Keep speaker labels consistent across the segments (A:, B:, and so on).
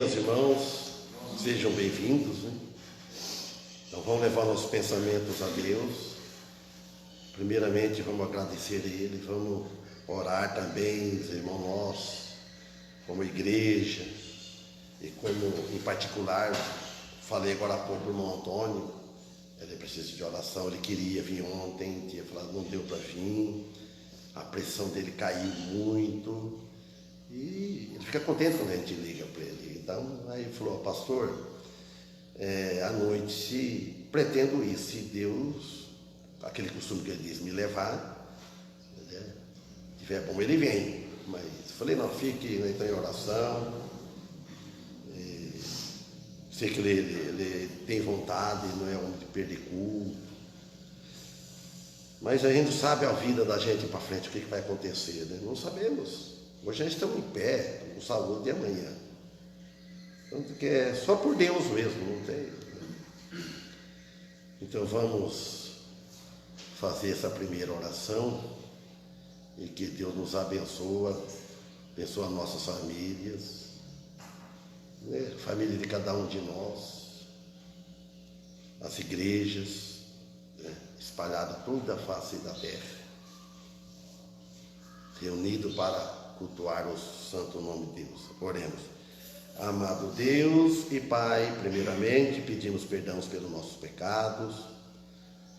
A: Meus irmãos, sejam bem-vindos, né? Então vamos levar nossos pensamentos a Deus. Primeiramente vamos agradecer a Ele, vamos orar também, os irmãos nossos, como igreja, e como em particular, falei agora há pouco para o irmão Antônio, ele precisa de oração, ele queria vir ontem, tinha falado, não deu para vir, a pressão dele caiu muito, e ele fica contente quando a gente liga para ele. Então, aí ele falou, pastor, à noite, se pretendo ir, se Deus, aquele costume que ele diz, me levar, né, tiver bom, ele vem. Mas falei, não, fique então, em oração. Sei que ele tem vontade, não é homem de perder culto. Mas a gente sabe a vida da gente para frente, o que vai acontecer, né? Não sabemos. Hoje a gente está em pé, com saúde de amanhã. Tanto que é só por Deus mesmo, não tem. Então vamos fazer essa primeira oração e que Deus nos abençoe nossas famílias, né? Família de cada um de nós, as igrejas, né? Espalhadas toda a face da terra, reunido para cultuar o santo nome de Deus. Oremos. Amado Deus e Pai, primeiramente pedimos perdão pelos nossos pecados.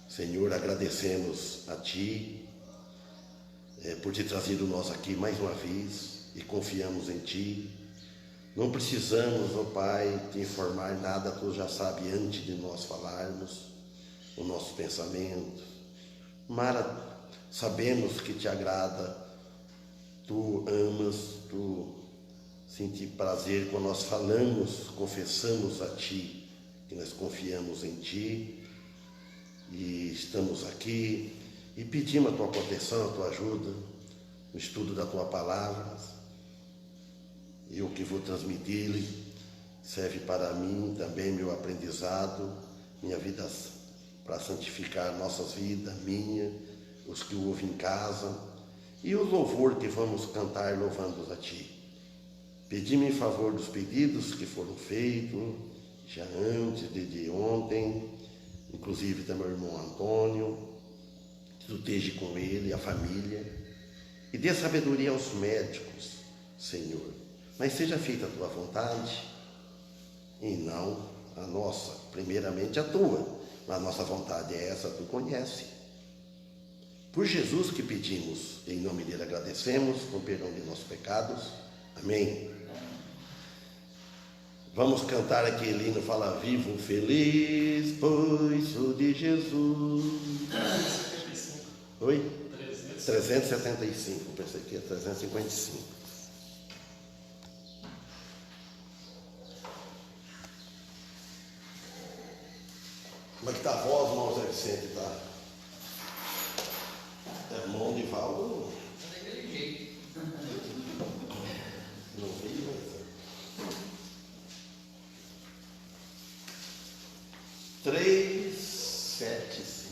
A: Senhor, agradecemos a Ti por ter trazido nós aqui mais uma vez e confiamos em Ti. Não precisamos, ó Pai, te informar nada, Tu já sabe antes de nós falarmos o nosso pensamento. Mara, sabemos que Te agrada, Tu amas, Tu sente prazer quando nós falamos, confessamos a Ti, que nós confiamos em Ti e estamos aqui e pedimos a Tua proteção, a Tua ajuda no estudo da Tua palavra. E o que vou transmitir serve para mim também, meu aprendizado, minha vida para santificar nossas vidas, minha, os que ouvem em casa e o louvor que vamos cantar louvando a Ti. Pedimos em favor dos pedidos que foram feitos já antes de ontem, inclusive também o irmão Antônio, que Tu esteja com ele, a família, e dê sabedoria aos médicos, Senhor. Mas seja feita a Tua vontade e não a nossa, primeiramente a Tua, mas a nossa vontade é essa, Tu conhece. Por Jesus que pedimos, em nome dele agradecemos, com perdão de nossos pecados. Amém. Vamos cantar aquele hino, fala, vivo feliz, pois sou de Jesus. 375. Oi? 375, pensei que é 355. Como é que está a voz, irmão Zé Vicente? Tá? É mão de Valdo?
B: Daquele jeito.
A: Não vi, mas... 375.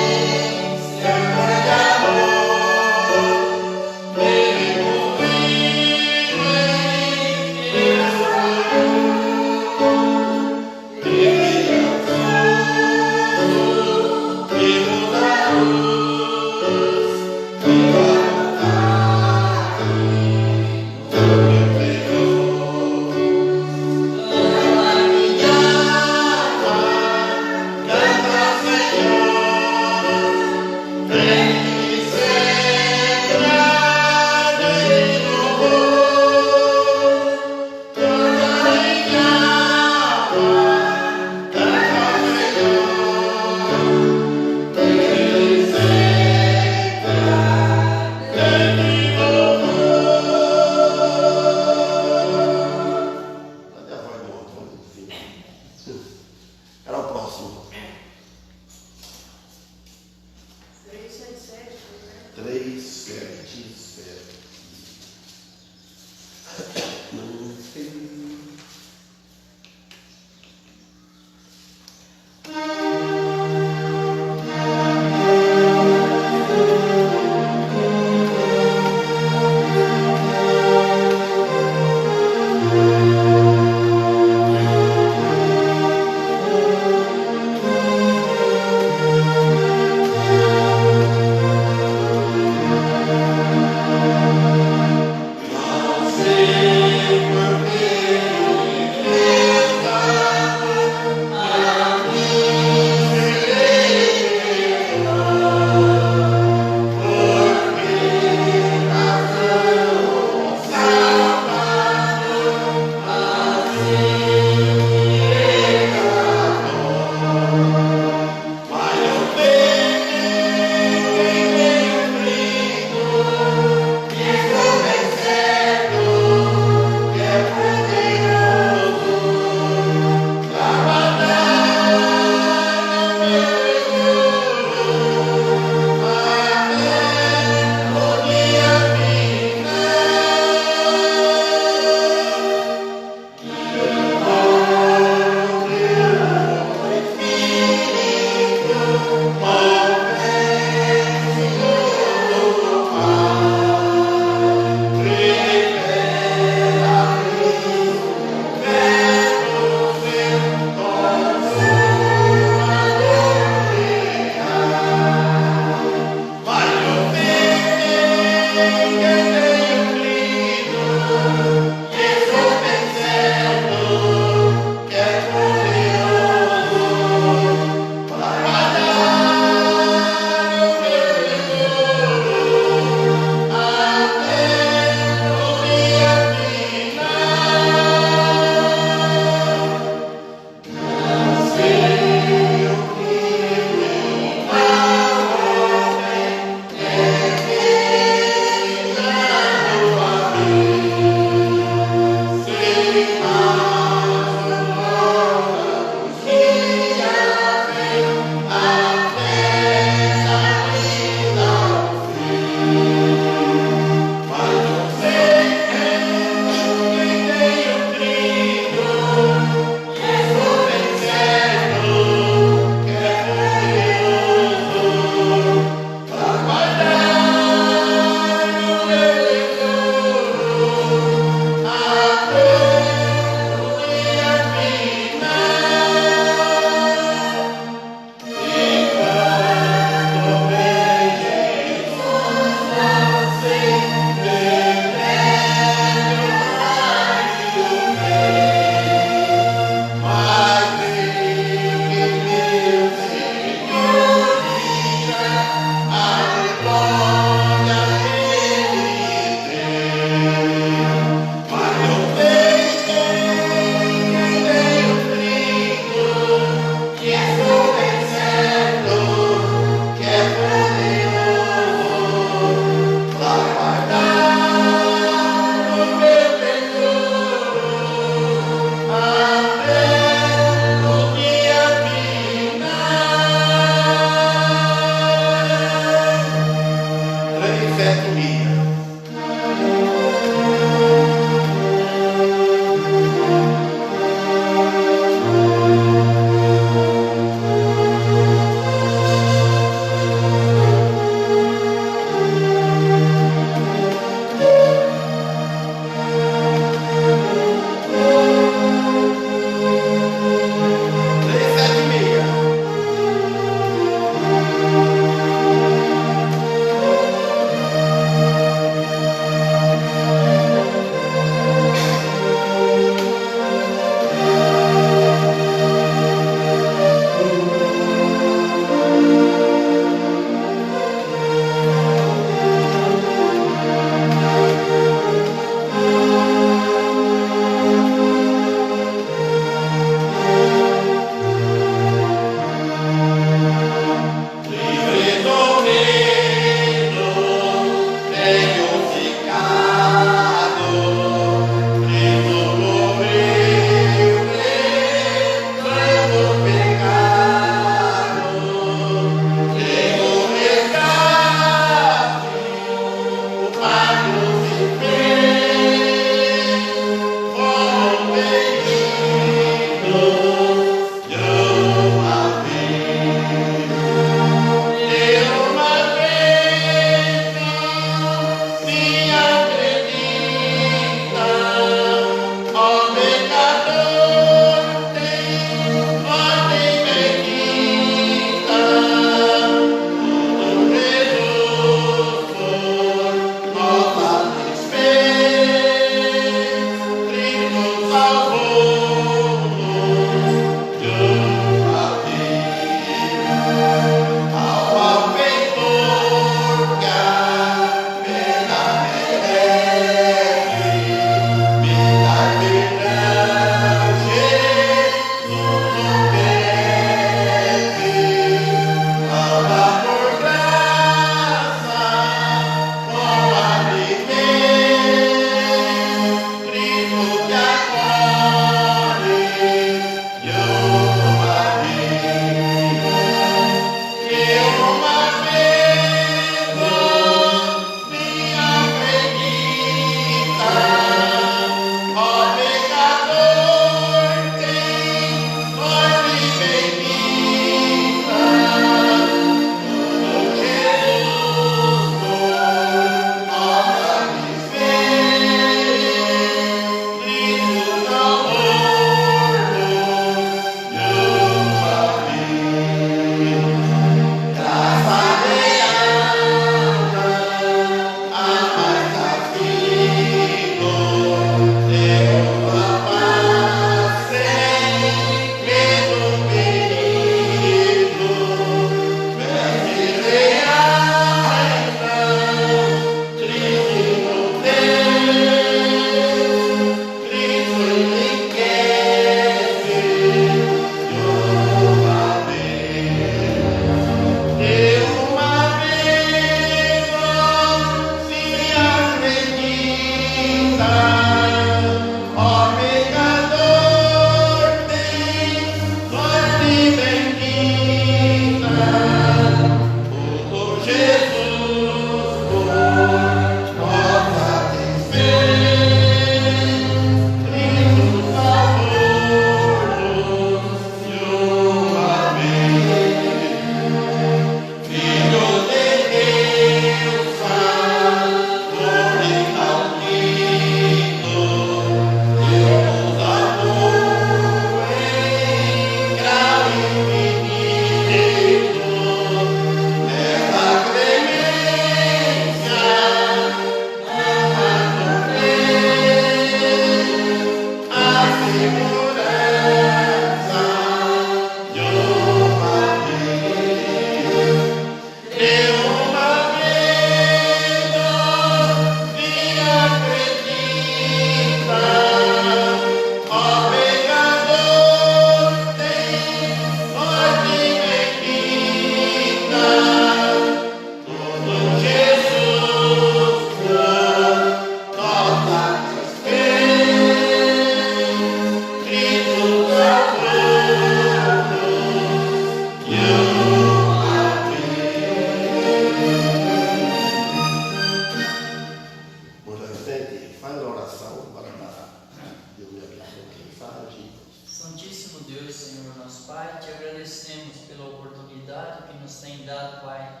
B: Santíssimo Deus, Senhor nosso Pai, te agradecemos pela oportunidade que nos tem dado, Pai,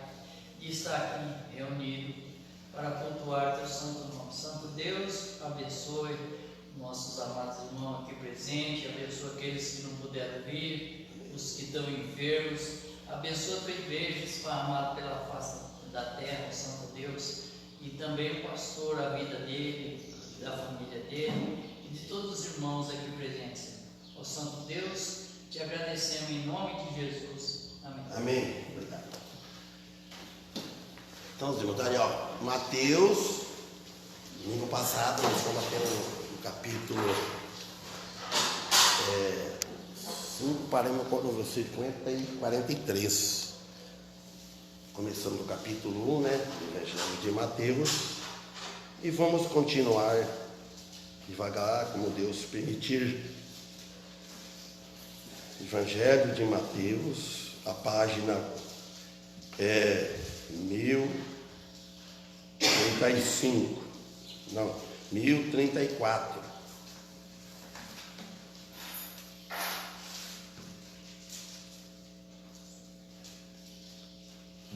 B: de estar aqui reunido para cultuar teu santo nome. Santo Deus, abençoe nossos amados irmãos aqui presentes, abençoe aqueles que não puderam vir, os que estão enfermos, abençoa a tua igreja esparramada pela face da terra, Santo Deus, e também o pastor, a vida dele, da família dele e de todos os irmãos aqui presentes. Ó Santo Deus, te agradecemos em nome de Jesus. Amém.
A: Amém. Obrigado. Então, os irmãos, tá aí, ó, Mateus, domingo passado, nós estamos até no capítulo 5, paramos no versículo 43. Começando do capítulo 1, né, do Evangelho de Mateus, e vamos continuar devagar, como Deus permitir. Evangelho de Mateus, a página é 1035, não, 1034.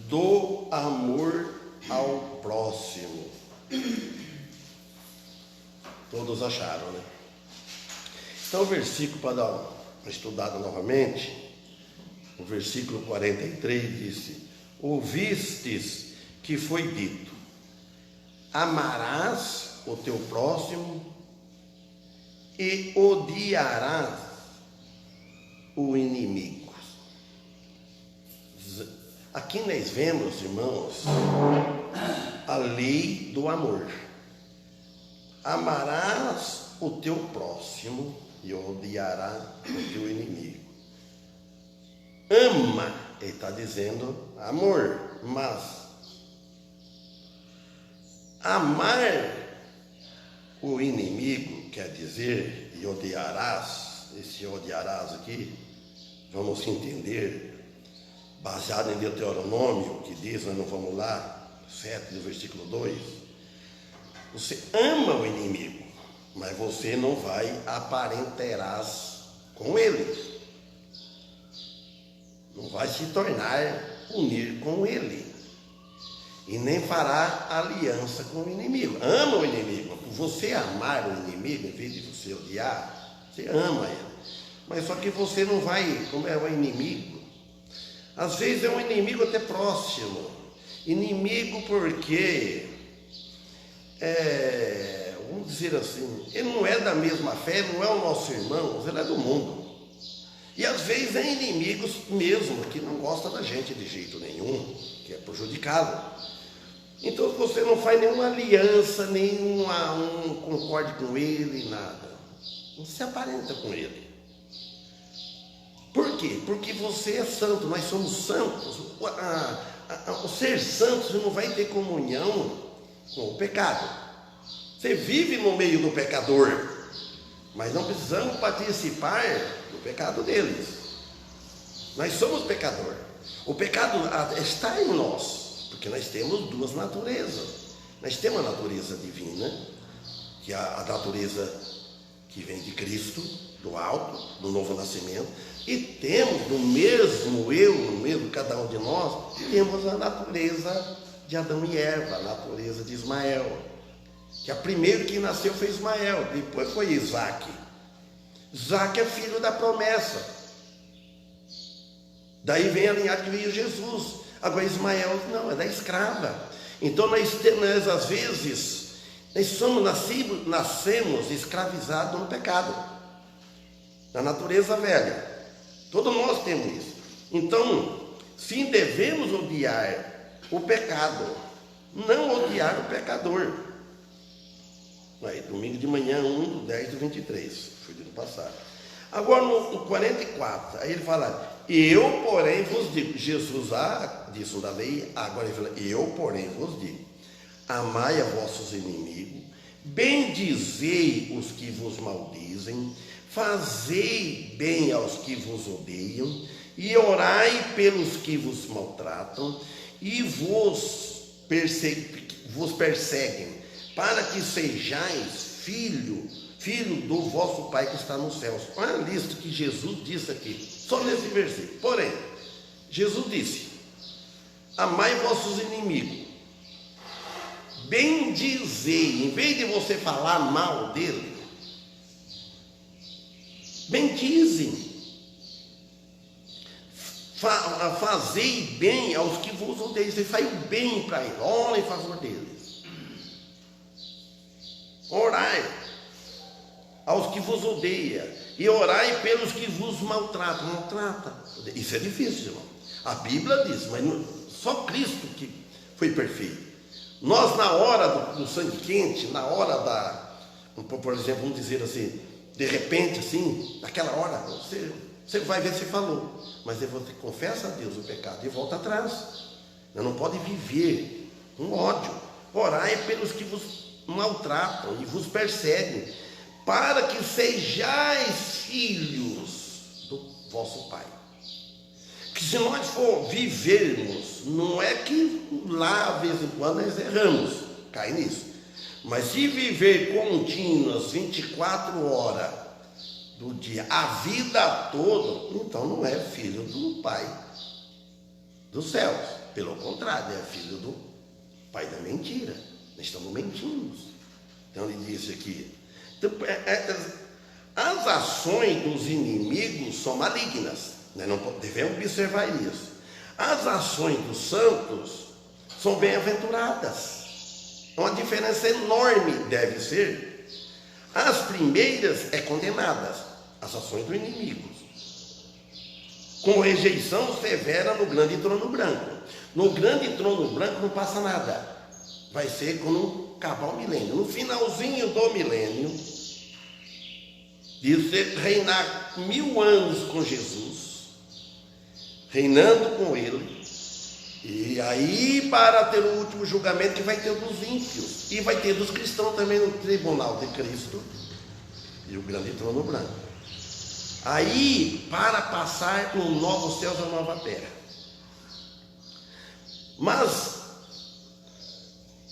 A: Do amor ao próximo. Todos acharam, né? Então, o versículo, para dar uma estudada novamente, o versículo 43 disse: ouvistes que foi dito, amarás o teu próximo e odiarás o inimigo. Aqui nós vemos, irmãos, a lei do amor. Amarás o teu próximo e odiarás o teu inimigo. Ama, ele está dizendo amor, mas amar o inimigo quer dizer, e odiarás, esse odiarás aqui, vamos entender, baseado em Deuteronômio, que diz, nós não vamos lá, 7 do versículo 2, você ama o inimigo, mas você não vai aparentarás com ele, não vai se tornar unir com ele, e nem fará aliança com o inimigo. Ama o inimigo, você amar o inimigo, em vez de você odiar, você ama ele, mas só que você não vai, como é o inimigo, às vezes é um inimigo até próximo, inimigo porque, vamos dizer assim, ele não é da mesma fé, não é o nosso irmão, ele é do mundo. E às vezes é inimigos mesmo, que não gosta da gente de jeito nenhum, que é prejudicado. Então você não faz nenhuma aliança, não concorde com ele, nada. Não se aparenta com ele. Por quê? Porque você é santo, nós somos santos. O ser santo, você não vai ter comunhão com o pecado. Você vive no meio do pecador, mas não precisamos participar do pecado deles. Nós somos pecador. O pecado está em nós, porque nós temos duas naturezas. Nós temos a natureza divina, que é a natureza que vem de Cristo, do alto, do novo nascimento, e temos no mesmo eu, no mesmo cada um de nós, temos a natureza de Adão e Eva, a natureza de Ismael, que a primeiro que nasceu foi Ismael, depois foi Isaac. Isaac é filho da promessa, daí vem a linhagem que veio Jesus. Agora Ismael não, é da escrava. Então nós às vezes nós nascemos escravizados no pecado, na natureza velha. Todos nós temos isso. Então, sim, devemos odiar o pecado, não odiar o pecador. Aí, domingo de manhã, 1/10/23, foi do ano passado. Agora no 44, aí ele fala, eu porém vos digo, Jesus disse da lei, agora ele fala, eu porém vos digo, amai a vossos inimigos, bendizei os que vos maldizem, fazei bem aos que vos odeiam, e orai pelos que vos maltratam, e vos perseguem, para que sejais filho do vosso Pai que está nos céus. Olha a lista que Jesus disse aqui, só nesse versículo. Porém, Jesus disse: amai vossos inimigos, bendizei. Em vez de você falar mal dele, bendizem. Fazei bem aos que vos odeiam. Você faz o bem para ele, ora em favor deles. Orai aos que vos odeiam, e orai pelos que vos maltratam. Maltrata. Isso é difícil, irmão. A Bíblia diz, mas só Cristo que foi perfeito. Nós, na hora do sangue quente, na hora por exemplo, vamos dizer assim, de repente, assim, naquela hora, você vai ver se falou, mas você confessa a Deus o pecado e volta atrás. Não pode viver com ódio. Orai pelos que vos maltratam e vos perseguem, para que sejais filhos do vosso Pai. Que se nós for vivermos, não é que lá, de vez em quando, nós erramos, cai nisso, mas se viver contínuas 24 horas do dia, a vida toda, então não é filho do Pai dos céus. Pelo contrário, é filho do pai da mentira. Nós estamos mentindo. Então ele disse aqui, então, as ações dos inimigos são malignas. Nós não devemos observar isso. As ações dos santos são bem-aventuradas. Uma diferença enorme deve ser. As primeiras é condenadas, as ações do inimigo, com rejeição severa no grande trono branco. No grande trono branco não passa nada. Vai ser quando acabar o milênio. No finalzinho do milênio, diz reinar 1000 anos com Jesus, reinando com ele. E aí, para ter o último julgamento, que vai ter dos ímpios, e vai ter dos cristãos também no tribunal de Cristo, e o grande trono branco. Aí, para passar um novo céu e uma nova terra. Mas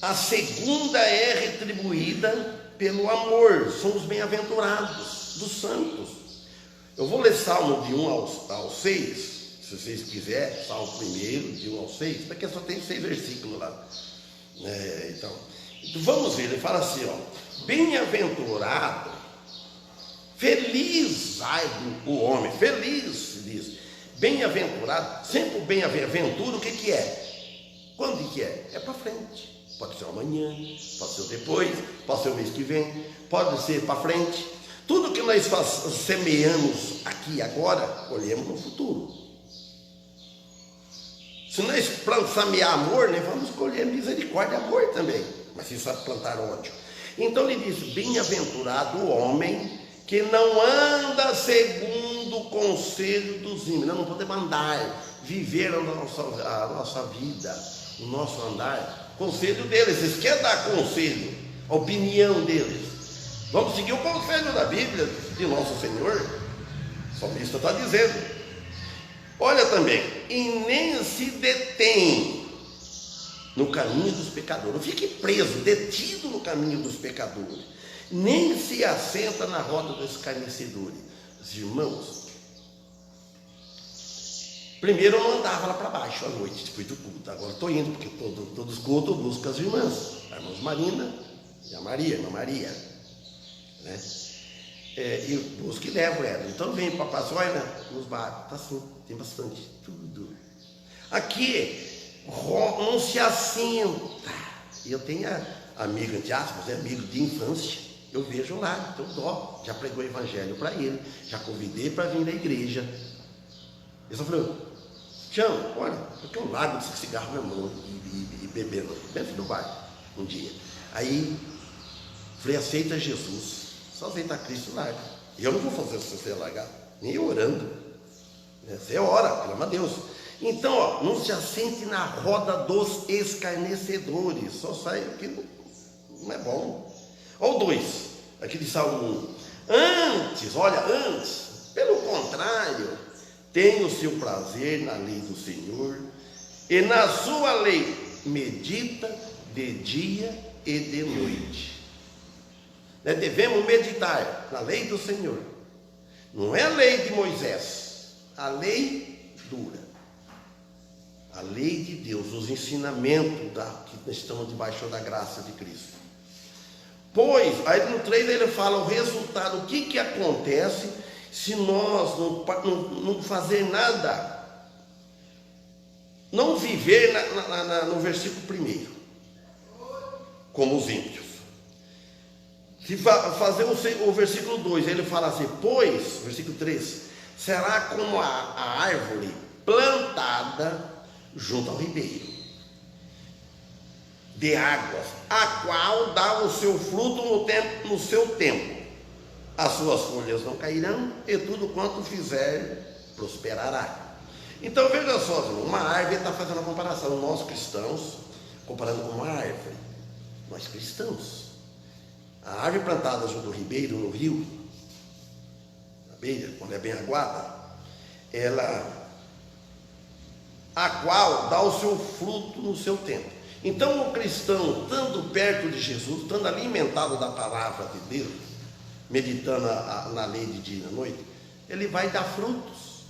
A: a segunda é retribuída pelo amor, são os bem-aventurados, dos santos. Eu vou ler Salmo de 1 ao 6, se vocês quiserem, Salmo 1, de 1 ao 6, porque só tem 6 versículos lá. Então, vamos ver, ele fala assim, ó: bem-aventurado, feliz, ai o homem, feliz, diz, bem-aventurado, sempre o bem-aventura, o que é? Quando que é? É para frente. Pode ser amanhã, pode ser depois, pode ser o mês que vem, pode ser para frente. Tudo que nós semeamos aqui agora, colhemos no futuro. Se nós semear amor, nós vamos colher misericórdia e amor também. Mas se plantar ódio. Então ele diz: bem-aventurado o homem que não anda segundo o conselho dos ímpios. Nós não podemos andar, viver a nossa vida, o nosso andar, conselho deles. Eles querem dar conselho, a opinião deles. Vamos seguir o conselho da Bíblia de nosso Senhor. O salmista está dizendo. Olha também, e nem se detém no caminho dos pecadores. Não fique preso, detido no caminho dos pecadores. Nem se assenta na roda dos escarnecedores. Os irmãos, primeiro eu não andava lá para baixo à noite, depois do culto. Agora estou indo, porque todos os cultos eu busco as irmãs. A irmã Marina e a Maria, a irmã Maria, né? E busco e levo ela. Então eu venho para a Pazoina, nos bares, está assim, tem bastante, tudo. Aqui, não se assenta. E eu tenho amigo, entre aspas, amigo de infância, eu vejo lá, então dó, já pregou o evangelho para ele, já convidei para vir na igreja. Ele só falou: Tião, olha, eu tenho um lago de cigarro na mão e bebendo dentro do bar um dia. Aí, falei: aceita Jesus. Só aceitar Cristo, larga. E eu não vou fazer você largar, nem orando. Você ora, pelo amor de Deus. Então, ó, não se assente na roda dos escarnecedores. Só sai o que não é bom. Olha o 2, aqui de Salmo 1. Antes, pelo contrário, tem o seu prazer na lei do Senhor, e na sua lei medita de dia e de noite. Nós devemos meditar na lei do Senhor. Não é a lei de Moisés, a lei dura. A lei de Deus, os ensinamentos que estamos debaixo da graça de Cristo. Pois, aí no 3 ele fala o resultado, o que acontece se nós não fazer nada, não viver no versículo 1, como os ímpios. Se fazer o versículo 2, ele fala assim, pois, versículo 3, será como a árvore plantada junto ao ribeiro de águas, a qual dá o seu fruto no seu tempo. As suas folhas não cairão, e tudo quanto fizer prosperará. Então veja só, uma árvore, está fazendo a comparação, nós cristãos, comparando com uma árvore, nós cristãos, a árvore plantada junto ao ribeiro, no rio, na beira, quando é bem aguada, a qual dá o seu fruto no seu tempo. Então o cristão, estando perto de Jesus, estando alimentado da palavra de Deus, meditando na lei de dia e na noite, ele vai dar frutos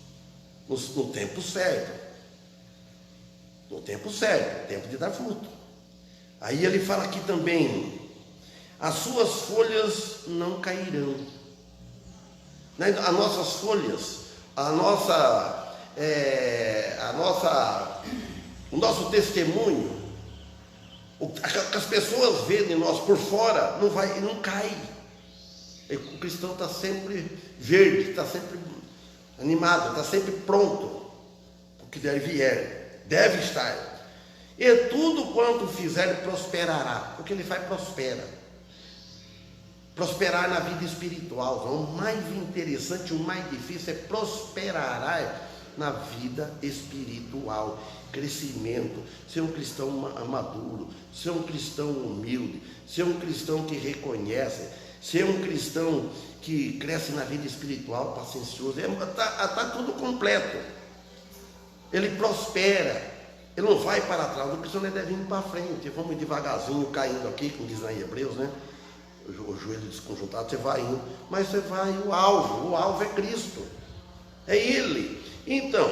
A: no tempo certo. No tempo certo, tempo de dar fruto. Aí ele fala aqui também, as suas folhas não cairão. As nossas folhas, o nosso testemunho, o que as pessoas veem de nós por fora, não cai. O cristão está sempre verde, está sempre animado, está sempre pronto, porque deve estar. E tudo quanto fizer prosperará, porque ele faz prospera. Prosperar na vida espiritual, o mais interessante, o mais difícil é prosperar na vida espiritual, crescimento, ser um cristão maduro, ser um cristão humilde, ser um cristão que reconhece, ser um cristão que cresce na vida espiritual, paciencioso, está tudo completo. Ele prospera, ele não vai para trás, o cristão deve ir para frente, vamos devagarzinho, caindo aqui, como diz lá em Hebreus, né? O joelho desconjuntado, você vai indo, mas você vai, o alvo é Cristo, é Ele. Então,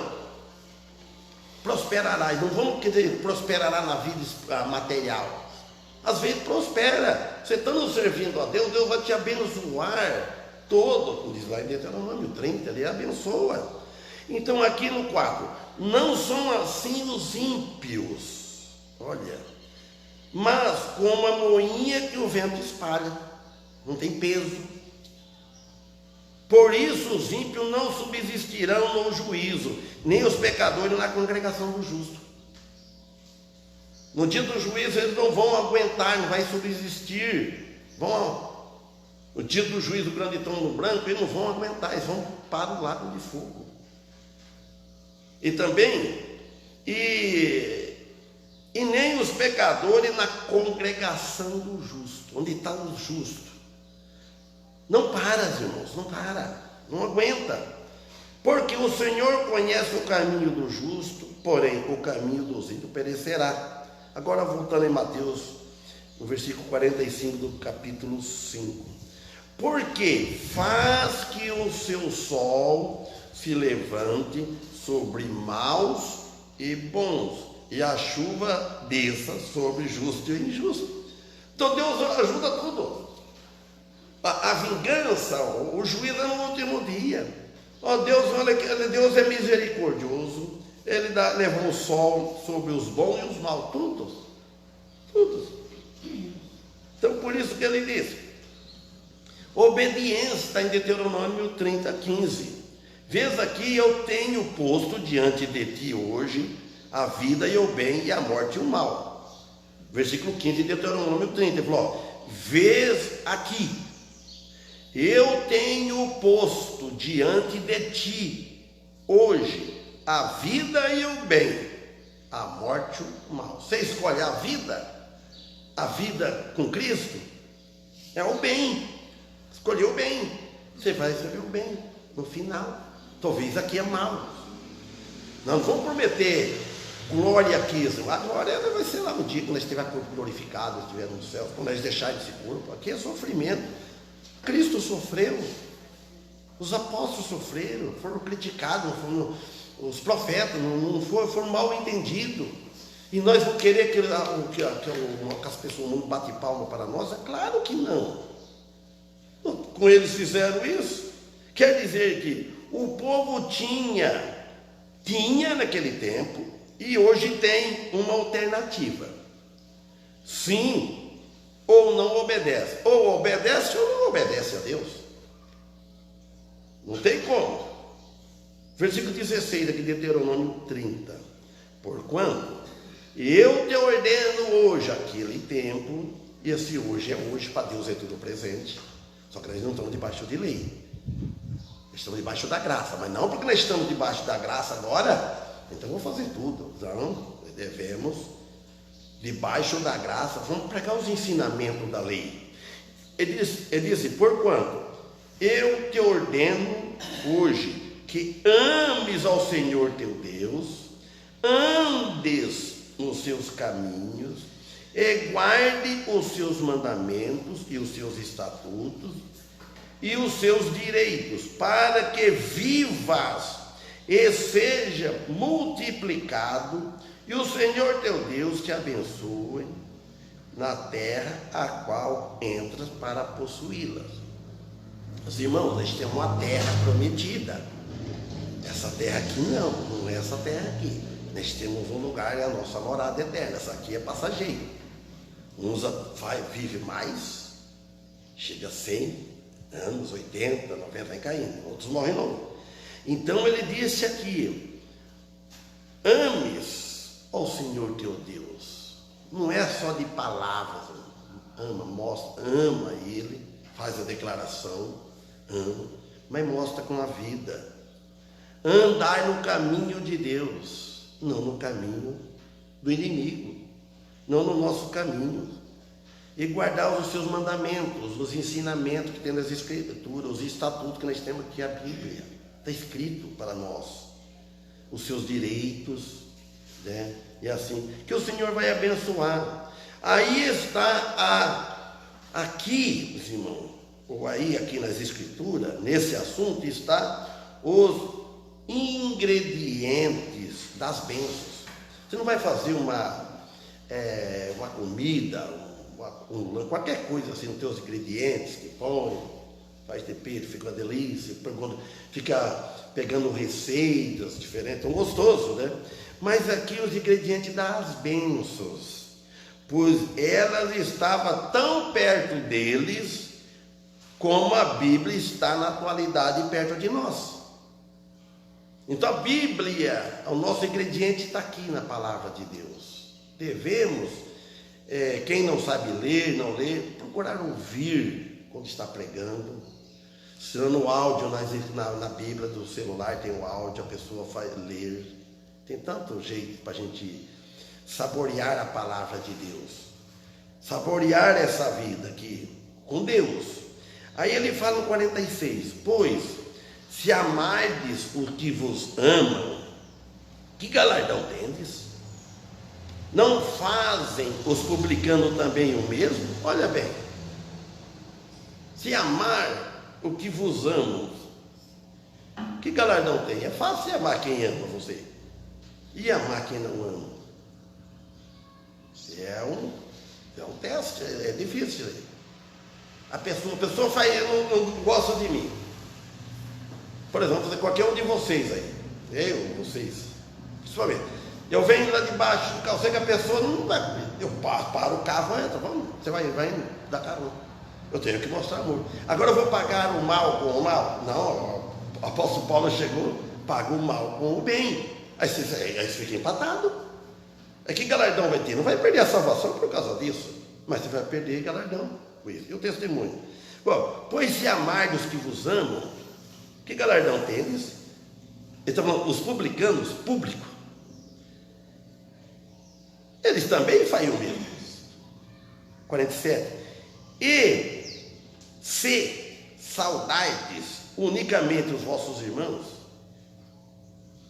A: prosperará, não vamos querer prosperará na vida material, às vezes prospera, você estando servindo a Deus, Deus vai te abençoar todo, como diz lá em Deuteronômio 30, Ele abençoa. Então aqui no 4, não são assim os ímpios, olha, mas como a moinha que o vento espalha, não tem peso. Por isso os ímpios não subsistirão no juízo, nem os pecadores na congregação do justo. No dia do juízo eles não vão aguentar, não vai subsistir. No dia do juízo grande trono branco, eles não vão aguentar, eles vão para o lago de fogo. E também, e nem os pecadores na congregação do justo, onde está o justo. Não para, irmãos, não aguenta, porque o Senhor conhece o caminho do justo, porém o caminho dos ímpios perecerá. Agora voltando em Mateus, no versículo 45 do capítulo 5, porque faz que o seu sol se levante sobre maus e bons, e a chuva desça sobre justo e injusto. Então Deus ajuda tudo. A vingança, o juízo é no último dia. Deus, olha que Deus é misericordioso. Ele leva o sol sobre os bons e os maus, todos. Então por isso que ele diz, obediência, está em Deuteronômio 30:15. Vês aqui, eu tenho posto diante de ti hoje a vida e o bem, e a morte e o mal. Versículo 15 de Deuteronômio 30, ele falou, vês aqui, eu tenho posto diante de ti hoje a vida e o bem, a morte e o mal. Você escolhe a vida com Cristo, é o bem, escolheu o bem, você vai receber o bem no final. Talvez aqui é mal, nós não vamos prometer glória aqui, a glória vai ser lá no dia que nós estivermos glorificados, estivermos no céu, quando nós deixarmos esse corpo. Aqui é sofrimento, Cristo sofreu, os apóstolos sofreram, foram criticados, os profetas foram mal entendidos. E nós vamos querer que as pessoas, o mundo bate palma para nós? É claro que não. Com eles fizeram isso. Quer dizer que o povo tinha naquele tempo, e hoje tem uma alternativa. Sim, ou não obedece. Ou obedece ou não obedece a Deus. Não tem como. Versículo 16 aqui de Deuteronômio 30. Porquanto eu te ordeno hoje aquele tempo, e esse hoje é hoje, para Deus é tudo presente. Só que nós não estamos debaixo de lei. Estamos debaixo da graça, mas não porque nós estamos debaixo da graça agora, então vamos fazer tudo. Não, nós devemos, debaixo da graça, vamos pregar os ensinamentos da lei. Ele disse, porquanto eu te ordeno hoje que ames ao Senhor teu Deus, andes nos seus caminhos, e guarde os seus mandamentos e os seus estatutos, e os seus direitos, para que vivas e seja multiplicado, e o Senhor teu Deus te abençoe na terra a qual entras para possuí-la. Os irmãos, nós temos uma terra prometida. Essa terra aqui não é essa terra aqui. Nós temos um lugar, é a nossa morada eterna. Essa aqui é passageiro. Uns vive mais, chega a 100 anos, 80, 90, vai caindo, outros morrem logo. Então ele disse aqui, ames ao Senhor teu Deus. Não é só de palavras, ama Ele, faz a declaração, ama, mas mostra com a vida. Andar no caminho de Deus, não no caminho do inimigo, não no nosso caminho. E guardar os seus mandamentos, os ensinamentos que tem nas Escrituras, os estatutos que nós temos aqui, a Bíblia, está escrito para nós, os seus direitos, né? E assim, que o Senhor vai abençoar. Aí está aqui, irmão, ou aí aqui nas Escrituras, nesse assunto, está os ingredientes das bênçãos. Você não vai fazer uma comida, qualquer coisa assim, os teus ingredientes que põe, faz tempero, fica uma delícia, fica pegando receitas diferentes, tão gostoso, né? Mas aqui os ingredientes das bênçãos, pois elas estavam tão perto deles como a Bíblia está na atualidade perto de nós. Então a Bíblia, o nosso ingrediente está aqui na palavra de Deus. Devemos, quem não sabe ler, não lê, procurar ouvir quando está pregando. Se não no áudio, na Bíblia do celular tem o áudio, a pessoa faz ler. Tem tanto jeito para a gente saborear a palavra de Deus, saborear essa vida aqui com Deus. Aí ele fala no 46, pois se amardes os que vos amam, que galardão tendes? Não fazem os publicanos também o mesmo? Olha bem, se amar o que vos amam, que galardão tem? É fácil amar quem ama você, e amar quem não ama. É um teste, é difícil. A pessoa faz, não gosta de mim. Por exemplo, qualquer um de vocês aí, vocês, principalmente. Eu venho lá debaixo do carro, sei que a pessoa não vai comigo. Eu paro o carro, entra, vamos, você vai dar carona. Eu tenho que mostrar amor. Agora eu vou pagar o mal com o mal? Não, o apóstolo Paulo chegou, paga o mal com o bem. Aí você fica empatado. Aí que galardão vai ter? Não vai perder a salvação por causa disso, mas você vai perder galardão. E o testemunho. Bom, pois se amardes os que vos amam, que galardão tendes? Então, os publicanos, público, eles também fazem o mesmo. 47. E se saudardes unicamente os vossos irmãos,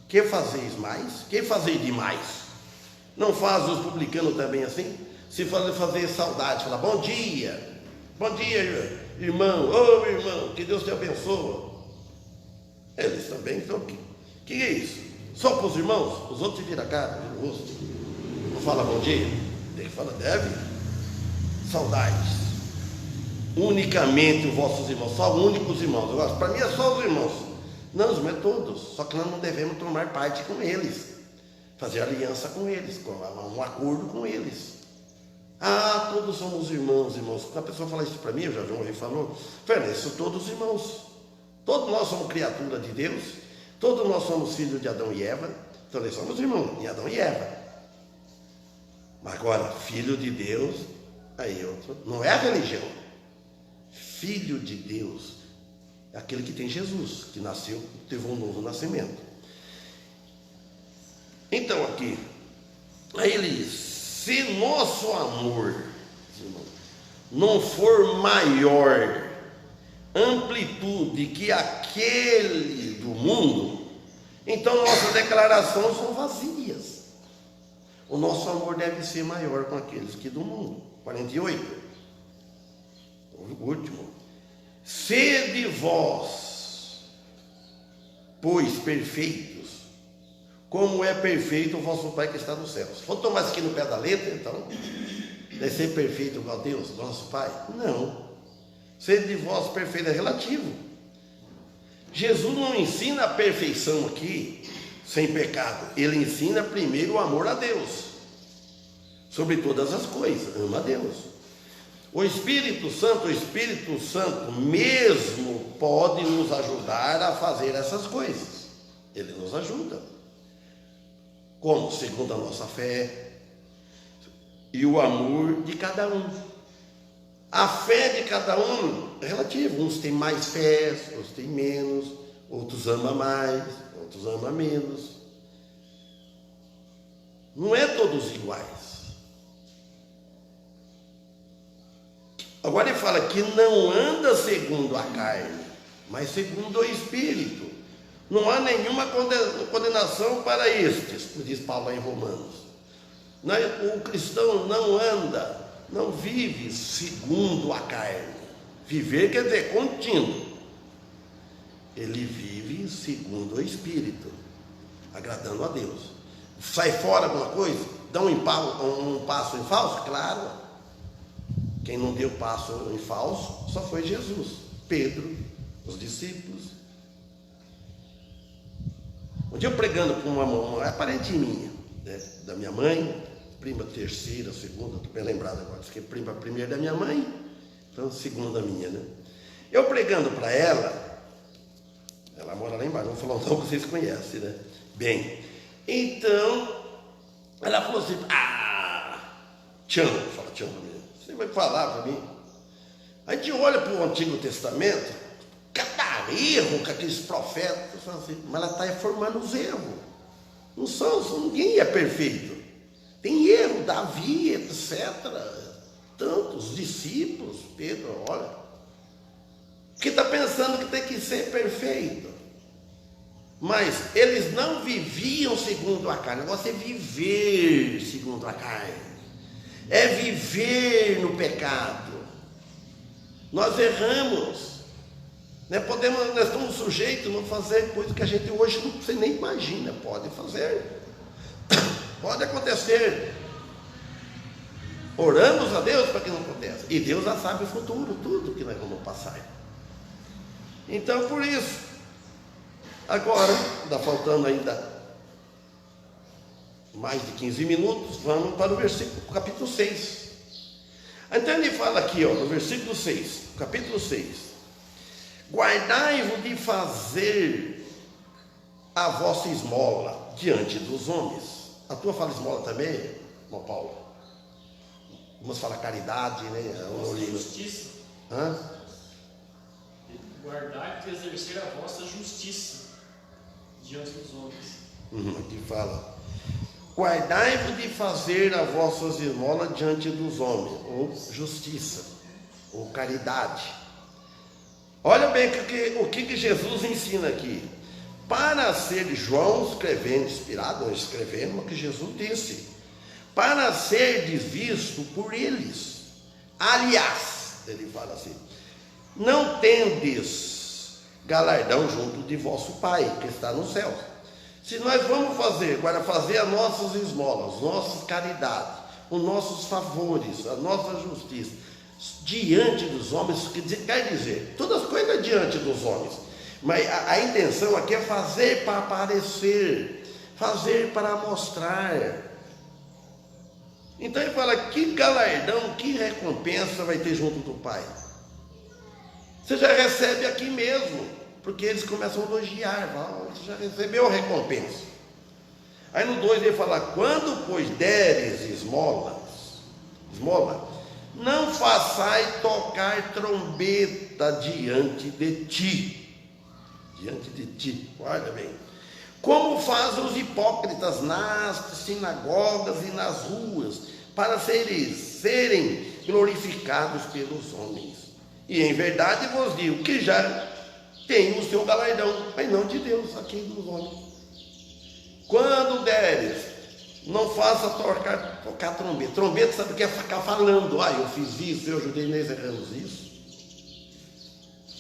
A: que fazeis mais? Que fazeis demais? Não faz os publicanos também assim? Se fazer saudade, falar bom dia irmão, ô irmão, que Deus te abençoe. Eles também estão aqui. O que é isso? Só para os irmãos? Os outros viram a cara, viram o rosto. Não fala bom dia? Tem que falar, deve. Saudades. Unicamente os vossos irmãos, só únicos irmãos. Agora, para mim é só os irmãos. Não, os meus todos. Só que nós não devemos tomar parte com eles. Fazer aliança com eles, um acordo com eles. Ah, todos somos irmãos. Quando a pessoa fala isso para mim, eu já vi um rei falou, Fernando, são todos irmãos. Todos nós somos criatura de Deus, todos nós somos filhos de Adão e Eva, então nós somos irmãos de Adão e Eva. Mas agora, filho de Deus, aí outro, não é a religião. Filho de Deus é aquele que tem Jesus, que nasceu, teve um novo nascimento. Então aqui, aí ele diz, se nosso amor não for maior amplitude que aquele do mundo, então nossas declarações são vazias. O nosso amor deve ser maior com aqueles que do mundo. 48, o último. Sede vós, pois perfeitos, como é perfeito o vosso Pai que está nos céus. Se for tomar isso aqui no pé da letra, então, deve ser perfeito igual a Deus, nosso Pai? Não. Sede de vós perfeito é relativo. Jesus não ensina a perfeição aqui, sem pecado. Ele ensina primeiro o amor a Deus, sobre todas as coisas. Ama a Deus. O Espírito Santo mesmo pode nos ajudar a fazer essas coisas. Ele nos ajuda. Como? Segundo a nossa fé e o amor de cada um. A fé de cada um é relativa. Uns têm mais fé, outros têm menos, outros amam mais, outros amam menos. Não é todos iguais. Agora ele fala que não anda segundo a carne, mas segundo o Espírito. Não há nenhuma condenação para estes, diz Paulo em Romanos. O cristão não anda, não vive segundo a carne. Viver quer dizer contínuo. Ele vive segundo o Espírito, agradando a Deus. Sai fora alguma coisa? Dá um passo em falso? Claro. Quem não deu passo em falso só foi Jesus, Pedro, os discípulos. Um dia eu pregando com uma parente minha, né, da minha mãe, prima terceira, segunda, estou bem lembrado agora, que é prima primeira da minha mãe, então segunda minha, né? Eu pregando para ela mora lá embaixo, vamos falar um nome que vocês conhecem, né? Bem, então, ela falou assim, Tchan, fala Tchan para mim, você vai falar para mim? A gente olha para o Antigo Testamento, cada erro que aqueles profetas, assim, mas ela está formando os erros. Não são, ninguém é perfeito. Tem erro, Davi, etc. Tantos discípulos, Pedro, olha. Que está pensando que tem que ser perfeito. Mas eles não viviam segundo a carne. O negócio é viver segundo a carne. É viver no pecado. Nós erramos. Nós estamos sujeitos a fazer coisas que a gente hoje não você nem imagina. Pode fazer. Pode acontecer. Oramos a Deus para que não aconteça. E Deus já sabe o futuro, tudo que nós vamos passar. Então, por isso, agora, está faltando ainda mais de 15 minutos, vamos para o versículo, capítulo 6. Então ele fala aqui, no versículo 6, capítulo 6. Guardai-vos de fazer a vossa esmola diante dos homens. A tua fala esmola também, irmão Paulo? Vamos falar caridade, né?
C: Justiça.
A: Hã?
C: Guardai e exercer a vossa justiça diante dos homens.
A: Aqui fala: guardai-vos de fazer as vossas esmolas diante dos homens, ou justiça, ou caridade. Olha bem o que Jesus ensina aqui. Para ser João escrevendo, inspirado, escrevendo o que Jesus disse, para ser visto por eles. Aliás, ele fala assim, não tendes galardão junto de vosso Pai, que está no céu. Se nós vamos fazer as nossas esmolas, nossas caridades, os nossos favores, a nossa justiça, diante dos homens, quer dizer, todas as coisas diante dos homens, mas a intenção aqui é fazer para aparecer, fazer para mostrar. Então ele fala, que galardão, que recompensa vai ter junto do Pai? Você já recebe aqui mesmo, porque eles começam a elogiar, você já recebeu a recompensa. Aí no 2 ele fala, quando pois deres esmola, não façais tocar trombeta diante de ti, olha bem, como fazem os hipócritas nas sinagogas e nas ruas, para serem glorificados pelos homens. E em verdade vos digo que já tem o seu galardão, mas não de Deus, aqui dos homens. Quando deres, não faça tocar trombeta. Trombeta sabe o que é ficar falando, eu fiz isso, eu ajudei nós erramos isso.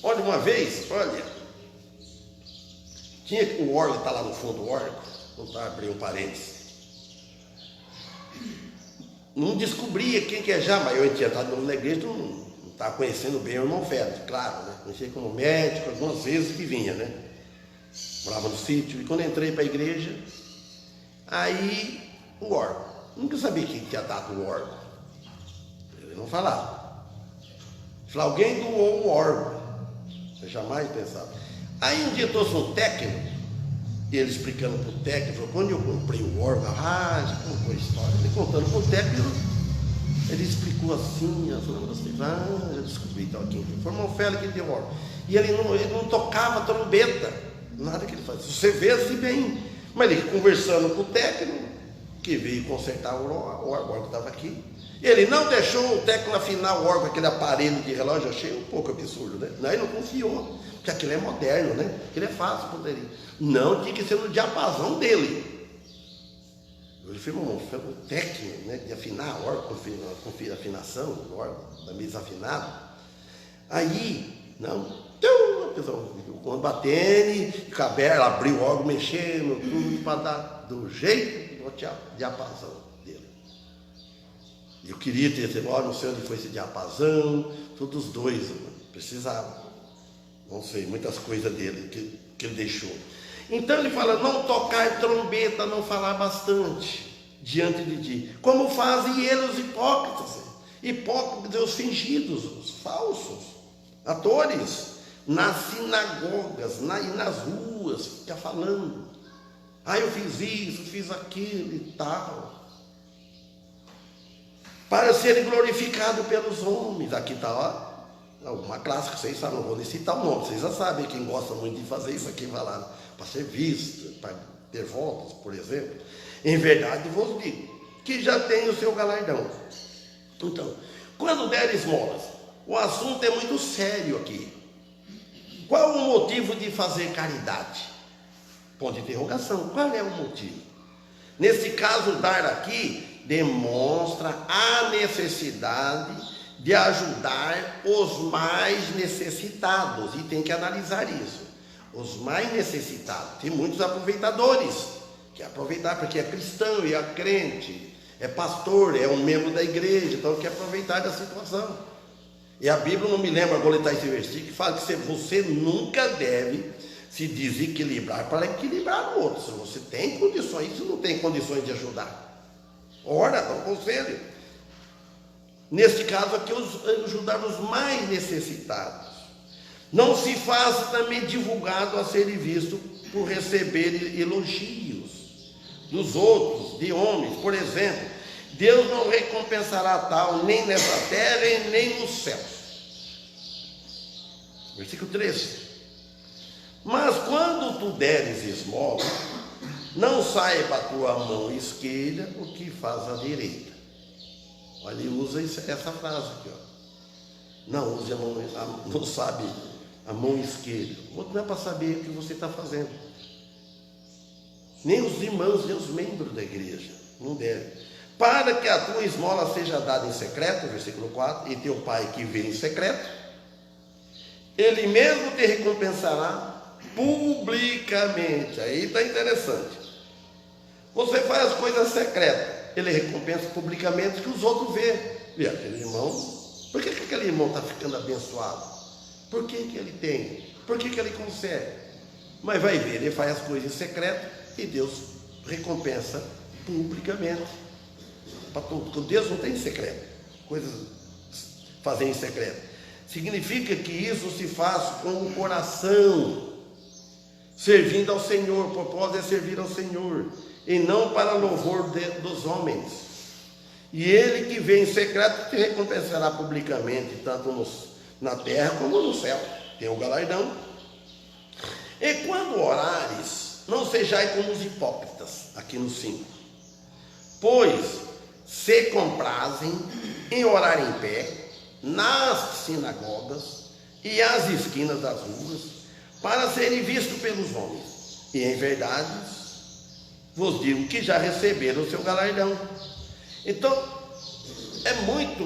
A: Olha, uma vez, tinha o órgão, está lá no fundo do órgão, vou abrir um parênteses. Não descobria quem que é já, mas eu tinha estado na igreja, não estava conhecendo bem o irmão Félix, claro, né? Conheci como médico, algumas vezes que vinha, né? Morava no sítio, e quando entrei para a igreja, aí o órgão, nunca sabia quem tinha dado o órgão, ele não falava. Falei, alguém doou o órgão, eu jamais pensava. Aí um dia trouxe um técnico, e ele explicando para o técnico, falou, quando eu comprei o órgão, já contou a história, ele contando para o técnico, ele explicou assim, já descobri, então aqui, foi o irmão Félix que deu o órgão, e ele não tocava trombeta, nada que ele fazia, você vê assim bem, mas ele conversando com o técnico, que veio consertar o órgão que estava aqui, ele não deixou o técnico afinar o órgão, aquele aparelho de relógio, eu achei um pouco absurdo, né? Não, ele não confiou, porque aquilo é moderno, né? Aquilo é fácil, poderia. Não, tinha que ser no diapasão dele. Eu falei, o técnico, né? De afinar o órgão, conferir a afinação do órgão, da mesa afinada. Aí, a pessoa quando batendo, cabelo, abriu o órgão, mexendo, tudo para dar do jeito do diapasão dele. Eu queria ter esse órgão, não sei onde foi esse diapasão, todos os dois, precisavam. Não sei, muitas coisas dele que ele deixou. Então ele fala, não tocar trombeta, não falar bastante diante de ti. Como fazem eles os hipócritas, os fingidos, os falsos, atores, nas sinagogas, e nas ruas, fica falando. Eu fiz isso, fiz aquilo e tal. Para serem glorificados pelos homens. Aqui está, uma classe que vocês sabem, não vou nem citar o nome, vocês já sabem, quem gosta muito de fazer isso aqui, vai lá para ser visto, para ter votos, por exemplo. Em verdade vos digo, que já tem o seu galardão. Então, quando der esmolas, o assunto é muito sério aqui. Qual o motivo de fazer caridade? Ponto de interrogação, qual é o motivo? Nesse caso, dar aqui demonstra a necessidade de ajudar os mais necessitados, e tem que analisar isso. Os mais necessitados, tem muitos aproveitadores, que aproveitar porque é cristão, é crente, é pastor, é um membro da igreja, então quer aproveitar da situação. E a Bíblia, não me lembro agora está esse versículo, que fala que você nunca deve se desequilibrar para equilibrar o outro. Se você tem condições, se não tem condições de ajudar, ora, dá um conselho. Neste caso aqui, ajudar os mais necessitados. Não se faça também divulgado a ser visto por receber elogios dos outros, de homens. Por exemplo, Deus não recompensará tal nem nessa terra e nem nos céus. Versículo 13. Mas quando tu deres esmola, não saiba a tua mão esquerda o que faz a direita. Olha, ele usa essa frase aqui, Não use não sabe a mão esquerda. O outro não é para saber o que você está fazendo. Nem os irmãos, nem os membros da igreja. Não deve. Para que a tua esmola seja dada em secreto, versículo 4, e teu pai que vê em secreto, ele mesmo te recompensará publicamente. Aí está interessante. Você faz as coisas secretas, ele recompensa publicamente, que os outros vê. E aquele irmão, por que aquele irmão está ficando abençoado? Por que ele tem? Por que ele consegue? Mas vai ver, ele faz as coisas secretas e Deus recompensa publicamente. Para tudo, porque Deus não tem segredo. Coisas fazer em secreto. Significa que isso se faz com o coração, servindo ao Senhor. O propósito é servir ao Senhor, e não para louvor dos homens. E ele que vem em secreto te recompensará publicamente, tanto na terra como no céu. Tem o galardão. E quando orares, não sejais como os hipócritas, aqui no 5, pois se comprazem em orar em pé nas sinagogas e às esquinas das ruas, para serem vistos pelos homens. E em verdade vos digo que já receberam o seu galardão. Então é muita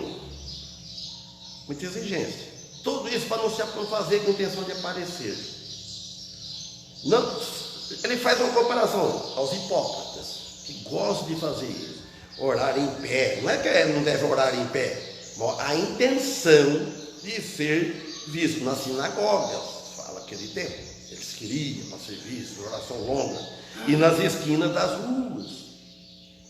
A: exigência. Tudo isso para não se fazer com intenção de aparecer. Não, ele faz uma comparação aos hipócritas que gostam de fazer isso. Orar em pé, não é que não deve orar em pé, a intenção de ser visto nas sinagogas, fala aquele tempo, eles queriam para ser visto, oração longa, e nas esquinas das ruas,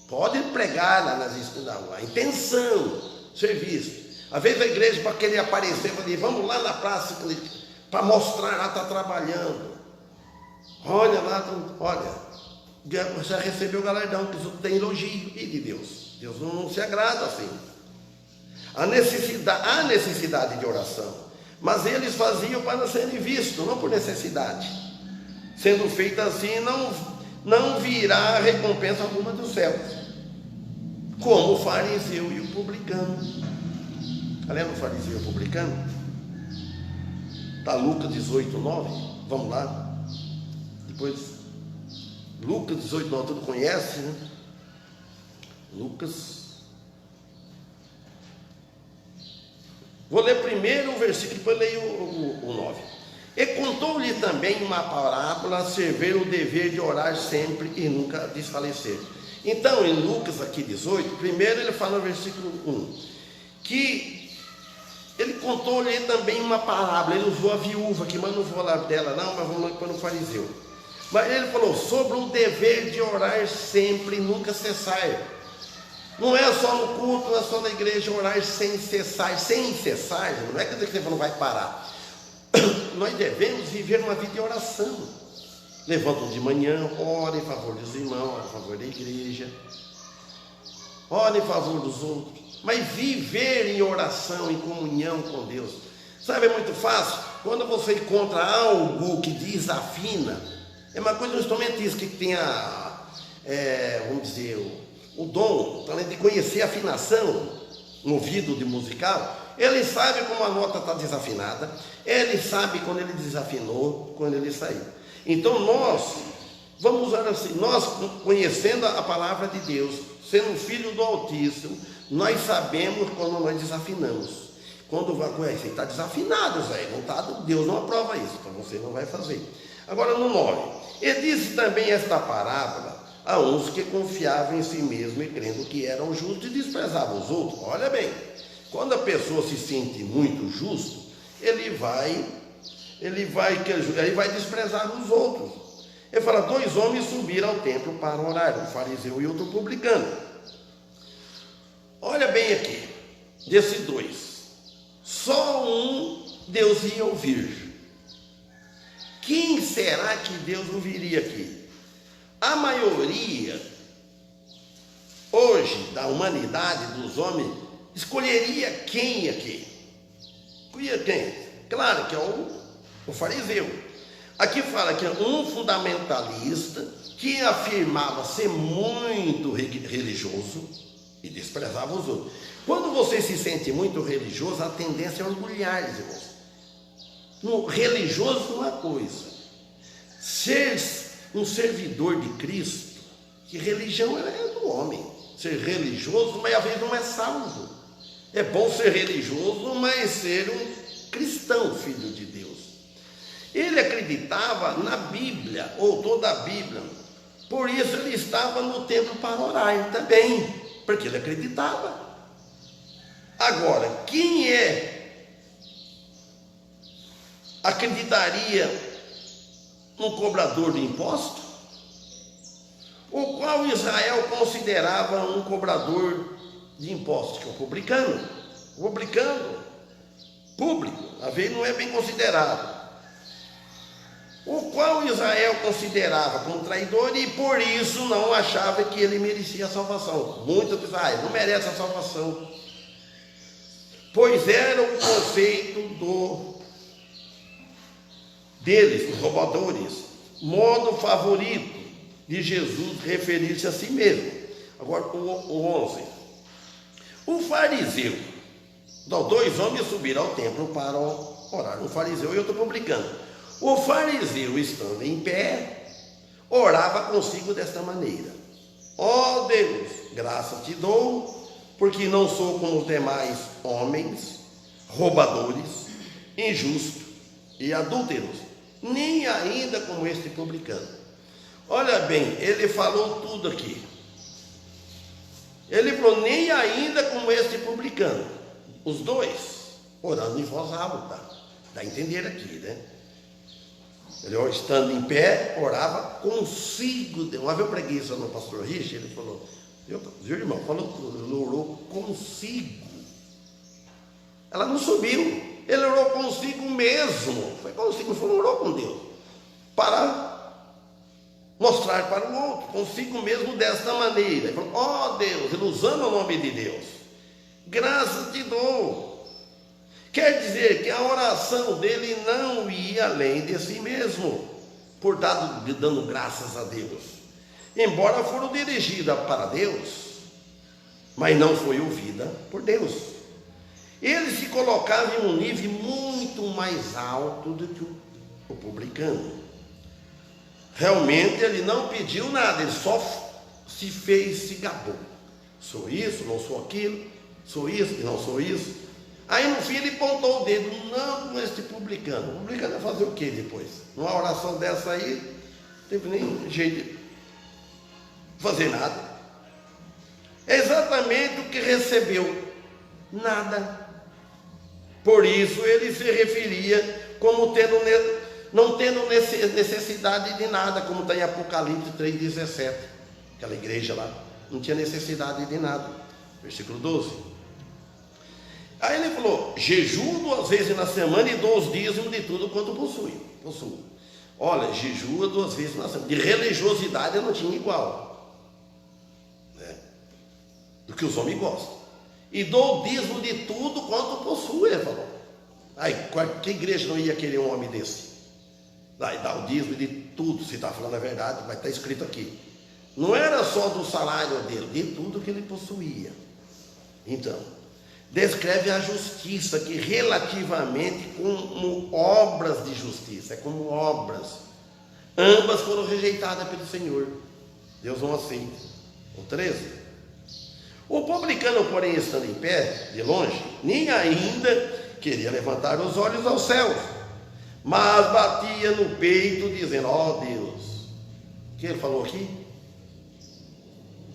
A: pode pregar lá nas esquinas da rua, a intenção, ser visto. Às vezes a igreja, para querer aparecer, fala, vamos lá na praça, para mostrar, lá está trabalhando, olha lá, olha, já recebeu o galardão, que isso tem elogio e de Deus. Deus não se agrada assim. Há necessidade de oração, mas eles faziam para serem vistos, não por necessidade. Sendo feito assim, não virá recompensa alguma dos céus, como o fariseu e o publicano. Lembra o fariseu e o publicano? Está Lucas 18, 9. Vamos lá. Depois Lucas 18, nós todos conhecem, né? Lucas. Vou ler primeiro o versículo, depois leio o 9. E contou-lhe também uma parábola a servir o dever de orar sempre e nunca desfalecer. Então, em Lucas aqui 18, primeiro ele fala no versículo 1, que ele contou-lhe também uma parábola. Ele usou a viúva aqui, mas não vou falar dela não, mas vamos para o fariseu. Mas ele falou sobre o dever de orar sempre e nunca cessar. Não é só no culto, não é só na igreja orar sem cessar. Sem cessar, não é quer dizer que você não vai parar. Nós devemos viver uma vida de oração. Levantam de manhã, ora em favor dos irmãos, ora em favor da igreja, ora em favor dos outros. Mas viver em oração, em comunhão com Deus. Sabe, é muito fácil. Quando você encontra algo que desafina, é uma coisa, um instrumentista que tenha, vamos dizer, o dom, o talento de conhecer a afinação no ouvido de musical, ele sabe como a nota está desafinada, ele sabe quando ele desafinou, quando ele saiu. Então nós, vamos usar assim, nós conhecendo a palavra de Deus, sendo filho do Altíssimo, nós sabemos quando nós desafinamos. Quando vai conhecer, está desafinado, Zé, não tá, Deus não aprova isso, então você não vai fazer. Agora no 9, ele disse também esta parábola a uns que confiavam em si mesmo e crendo que eram justos e desprezavam os outros. Olha bem, quando a pessoa se sente muito justo, ele vai desprezar os outros. Ele fala, 2 homens subiram ao templo para orar, um fariseu e outro publicano. Olha bem aqui, desses 2, só um Deus ia ouvir. Quem será que Deus ouviria aqui? A maioria, hoje, da humanidade, dos homens, escolheria quem aqui? Escolheria quem? Claro que é o fariseu. Aqui fala que é um fundamentalista que afirmava ser muito religioso e desprezava os outros. Quando você se sente muito religioso, a tendência é orgulhar, irmãos. No religioso é uma coisa. Ser um servidor de Cristo, que religião é do homem. Ser religioso, mas às vezes não é salvo. É bom ser religioso, mas ser um cristão, filho de Deus. Ele acreditava na Bíblia, ou toda a Bíblia. Por isso ele estava no templo para orar também, porque ele acreditava. Agora, quem acreditaria num cobrador de imposto? O qual Israel considerava um cobrador de impostos, que é o publicano. O publicano público, às vezes não é bem considerado. O qual Israel considerava como traidor e por isso não achava que ele merecia a salvação. Muitos pensavam, não merece a salvação. Pois era o conceito deles, os roubadores, modo favorito de Jesus referir-se a si mesmo. Agora o 11. O fariseu, dois homens subiram ao templo para orar, um fariseu e outro publicano. O fariseu, estando em pé, orava consigo desta maneira: ó Deus, graça te dou, porque não sou como os demais homens, roubadores, injustos e adúlteros, nem ainda como este publicano. Olha bem, ele falou tudo aqui. Ele falou, nem ainda como este publicano. Os dois, orando em voz alta. Dá a entender aqui, né? Ele, estando em pé, orava consigo. Uma vez eu preguei isso no pastor Rich, ele falou, viu, irmão? Falou tudo, ele orou consigo. Ela não subiu, ele orou consigo mesmo. Foi consigo, não orou com Deus. Para mostrar para o outro, consigo mesmo desta maneira. Ele falou, ó Deus, ele usando o nome de Deus, graças te dou. Quer dizer que a oração dele não ia além de si mesmo, por dando graças a Deus. Embora foram dirigida para Deus, mas não foi ouvida por Deus. Ele se colocava em um nível muito mais alto do que o publicano. Realmente ele não pediu nada, ele só se gabou. Sou isso, não sou aquilo, sou isso e não sou isso. Aí no fim ele pontou o dedo, não com este publicano. O publicano ia fazer o que depois? Numa oração dessa aí, não teve nem jeito de fazer nada. É exatamente o que recebeu, nada. Por isso ele se referia como não tendo necessidade de nada, como está em Apocalipse 3,17. Aquela igreja lá não tinha necessidade de nada. Versículo 12. Aí ele falou, jejuo 2 vezes na semana e dou os dízimos de tudo quanto possuo. Olha, jejua 2 vezes na semana. De religiosidade eu não tinha igual, né? Do que os homens gostam. E dou o dízimo de tudo quanto possuo, ele falou. Aí, que igreja não ia querer um homem desse? Vai dar o dízimo de tudo, se está falando a verdade, vai estar escrito aqui. Não era só do salário dele, de tudo que ele possuía. Então, descreve a justiça, que relativamente como obras de justiça, é como obras. Ambas foram rejeitadas pelo Senhor. Deus não aceita. O 13. O publicano, porém, estando em pé, de longe, nem ainda queria levantar os olhos aos céus, mas batia no peito, dizendo, ó Deus. O que ele falou aqui?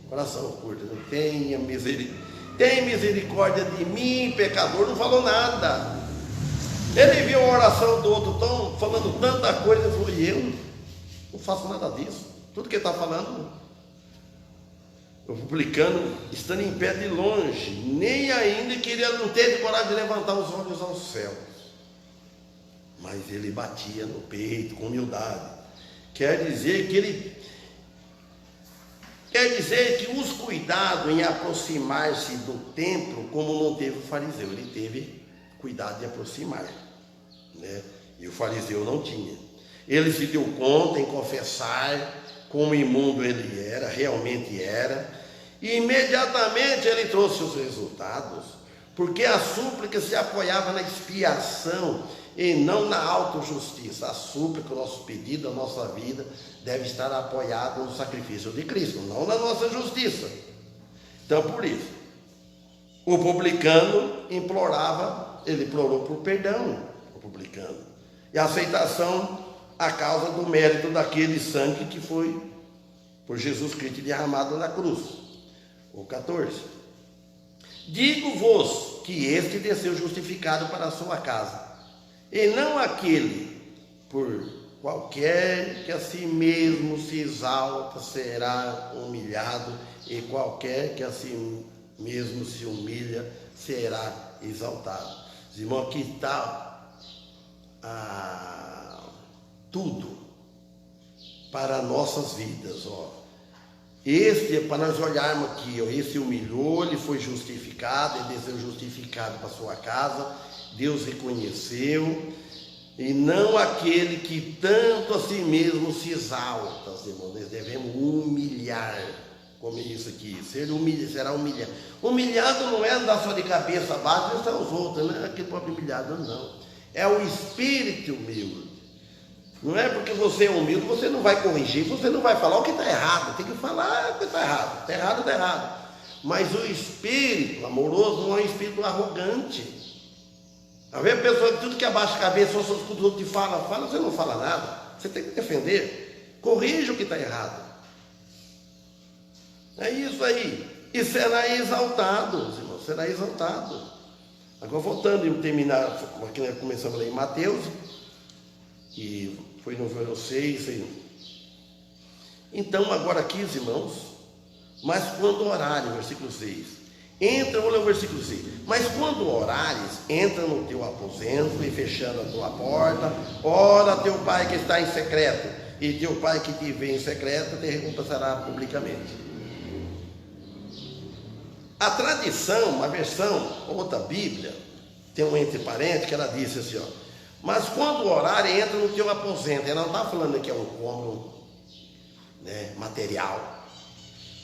A: Coração curto, tenha misericórdia. Tem misericórdia de mim, pecador. Não falou nada. Ele viu a oração do outro falando tanta coisa, ele falou, e eu não faço nada disso. Tudo que ele está falando, o publicano, estando em pé de longe, nem ainda queria, não teve coragem de levantar os olhos aos céus. Mas ele batia no peito com humildade. Quer dizer que os cuidados em aproximar-se do templo, como não teve o fariseu, ele teve cuidado de aproximar, né? E o fariseu não tinha. Ele se deu conta em confessar como imundo ele era, realmente era, e imediatamente ele trouxe os resultados, porque a súplica se apoiava na expiação e não na autojustiça. A súplica, o nosso pedido, a nossa vida deve estar apoiado no sacrifício de Cristo, não na nossa justiça. Então, por isso, o publicano implorava, ele implorou por perdão, o publicano. E a aceitação a causa do mérito daquele sangue que foi por Jesus Cristo derramado na cruz. O 14. Digo-vos que este desceu justificado para a sua casa, e não aquele, por qualquer que a si mesmo se exalta será humilhado, e qualquer que a si mesmo se humilha será exaltado. Irmão, aqui está tudo para nossas vidas, ó. Este é para nós olharmos aqui, ó, esse humilhou, ele foi justificado, ele desceu justificado para sua casa, Deus reconheceu, e não aquele que tanto a si mesmo se exalta, irmãos. Nós devemos humilhar, como é isso aqui, será humilhado. Humilhado não é andar só de cabeça abaixo e estar os outros, não é aquele próprio humilhado, não. É o espírito humilde. Não é porque você é humilde, você não vai corrigir, você não vai falar o que está errado, tem que falar o que está errado, está errado, está errado. Mas o espírito amoroso não é um espírito arrogante. Às vezes a pessoa que tudo que abaixa a cabeça, só escuta os outros que fala, você não fala nada, você tem que defender, corrija o que está errado. É isso aí, e será exaltado, irmãos, será exaltado. Agora voltando e terminar, aqui nós começamos a ler em Mateus, que foi no verso 6. Então, agora aqui, irmãos, mas quando orares, versículo 6, entra, vou ler o versículo 6, mas quando orares, entra no teu aposento e fechando a tua porta, ora teu pai que está em secreto, e teu pai que te vê em secreto te recompensará publicamente. A tradição, uma versão, outra Bíblia, tem um entre parênteses que ela disse assim, ó, mas quando orar, entra no teu aposento. Ela não está falando que é um cômodo, né, material,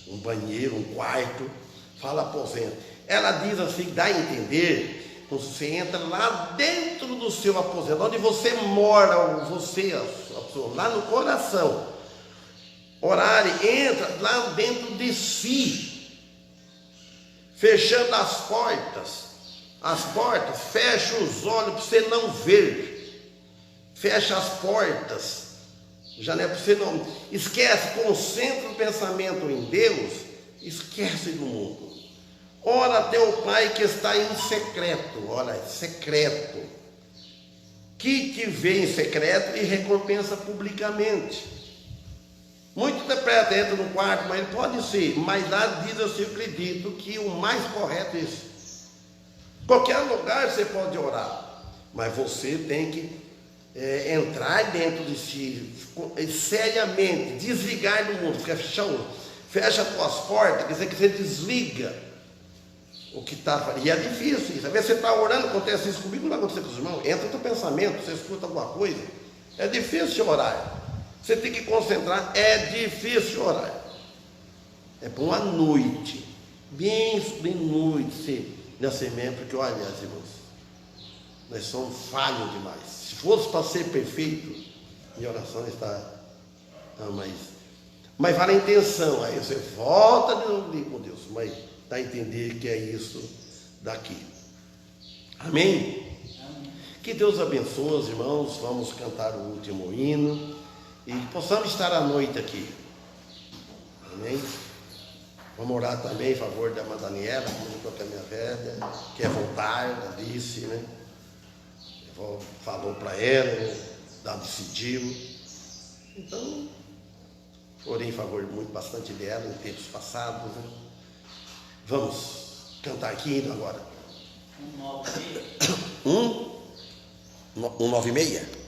A: um banheiro, um quarto, fala aposento. Ela diz assim, dá a entender, você entra lá dentro do seu aposento, onde você mora, você, a pessoa, lá no coração. Orar, entra lá dentro de si, fechando as portas, fecha os olhos para você não ver, fecha as portas, já não é para você não, esquece, concentra o pensamento em Deus, esquece do mundo, ora teu pai que está em secreto, olha, secreto, que te vê em secreto e recompensa publicamente. Muito interpreta, entra no quarto, mas pode ser, mas lá diz assim, eu acredito que o mais correto é isso. Qualquer lugar você pode orar, mas você tem que entrar dentro de si, seriamente, desligar do mundo, fecha as tuas portas, quer dizer que você desliga o que está, e é difícil isso. Às vezes você está orando, acontece isso comigo, não vai acontecer com os irmãos, entra no teu pensamento, você escuta alguma coisa, é difícil orar, você tem que concentrar, é difícil orar, é bom à noite, bem noite, nessa mesmo, porque olha, irmãos, nós somos falhos demais. Se fosse para ser perfeito, minha oração está, mas vale a intenção, aí você volta de novo com Deus, mas dá a entender que é isso daqui. Amém? Amém. Que Deus abençoe os irmãos, vamos cantar o último hino e possamos estar à noite aqui. Amém? Vamos orar também em favor da irmã Daniela, comunicou com a minha velha, quer voltar, ela disse, né? Falou para ela, ela decidiu. Então, orei em favor bastante dela em tempos passados, né? Vamos cantar aqui indo agora. 196.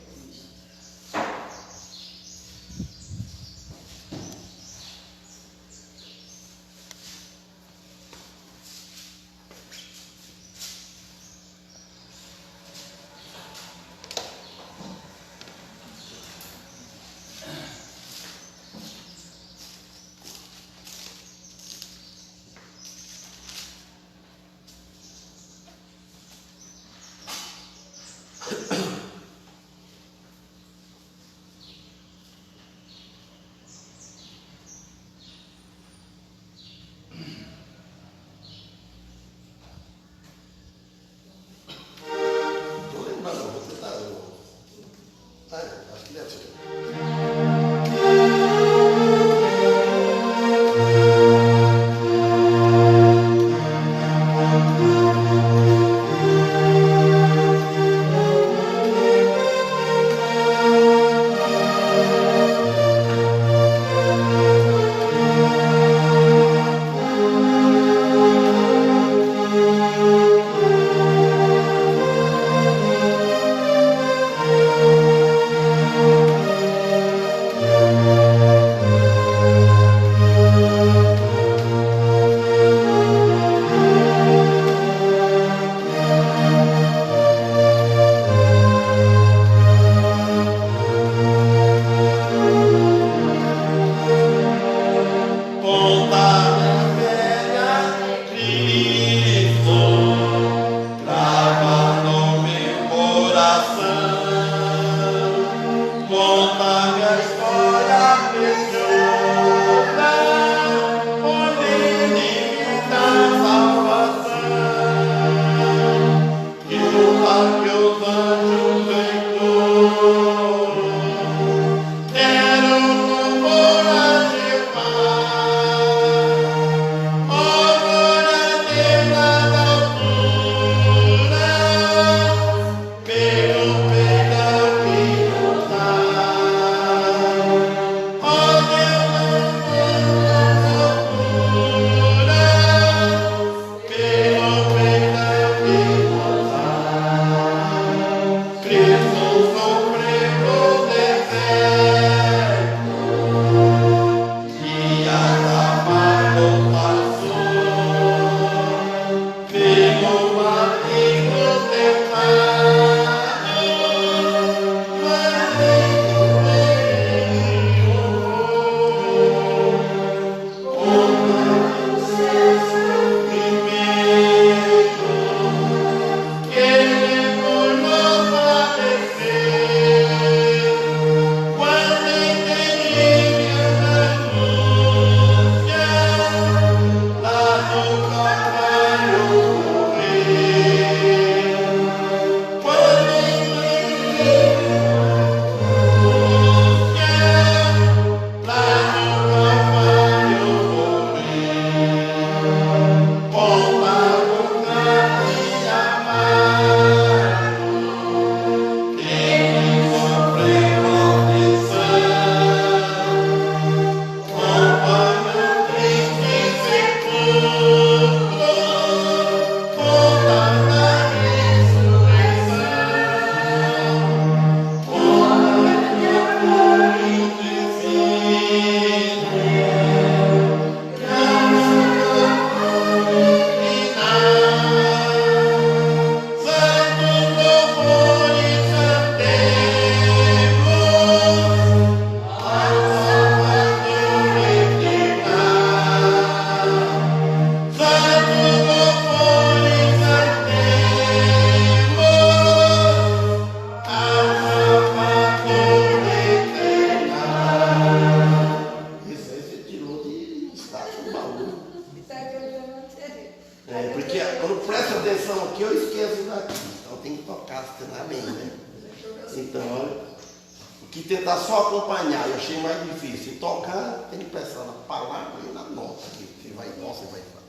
A: tentar só acompanhar, eu achei mais difícil. E tocar, tem que pensar na palavra e na nota. Que vai igual, você vai falar.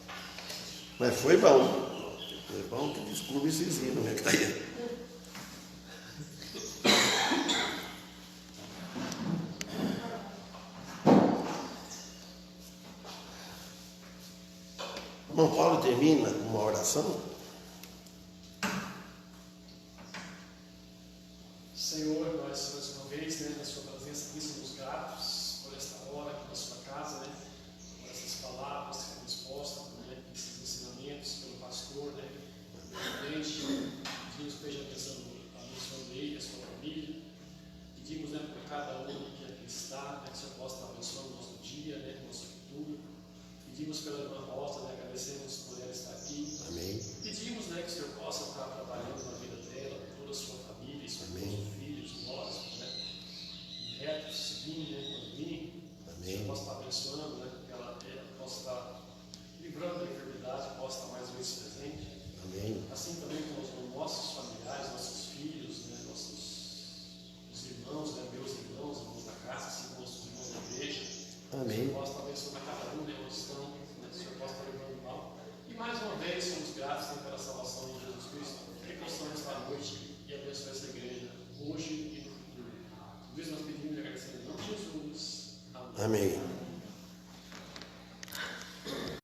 A: Mas foi bom. Foi bom que descubra esses hinos, né? Que tá aí. Irmão Paulo termina com uma oração.
C: Senhor, nós mais uma vez, né, na sua presença aqui somos gratos por esta hora aqui na sua casa, né, por essas palavras que foram expostas, né, esses ensinamentos pelo pastor, né, evidente, pedimos que esteja abençoando ele, a sua família, pedimos, né, por cada um que aqui está, né, que o Senhor possa estar abençoando o nosso dia, né, o nosso futuro. Pedimos pela irmã Rosa, né, agradecemos por ela estar aqui.
A: Amém.
C: Pedimos, né, que o Senhor possa estar trabalhando na vida dela, com toda a sua família, seus filhos, nós, né, netos, seguindo, né, Andrinho. Que o Senhor possa estar abençoando, né, que ela possa estar livrando da enfermidade, possa estar mais vezes presente.
A: Amém.
C: Assim também com os nossos familiares, nossos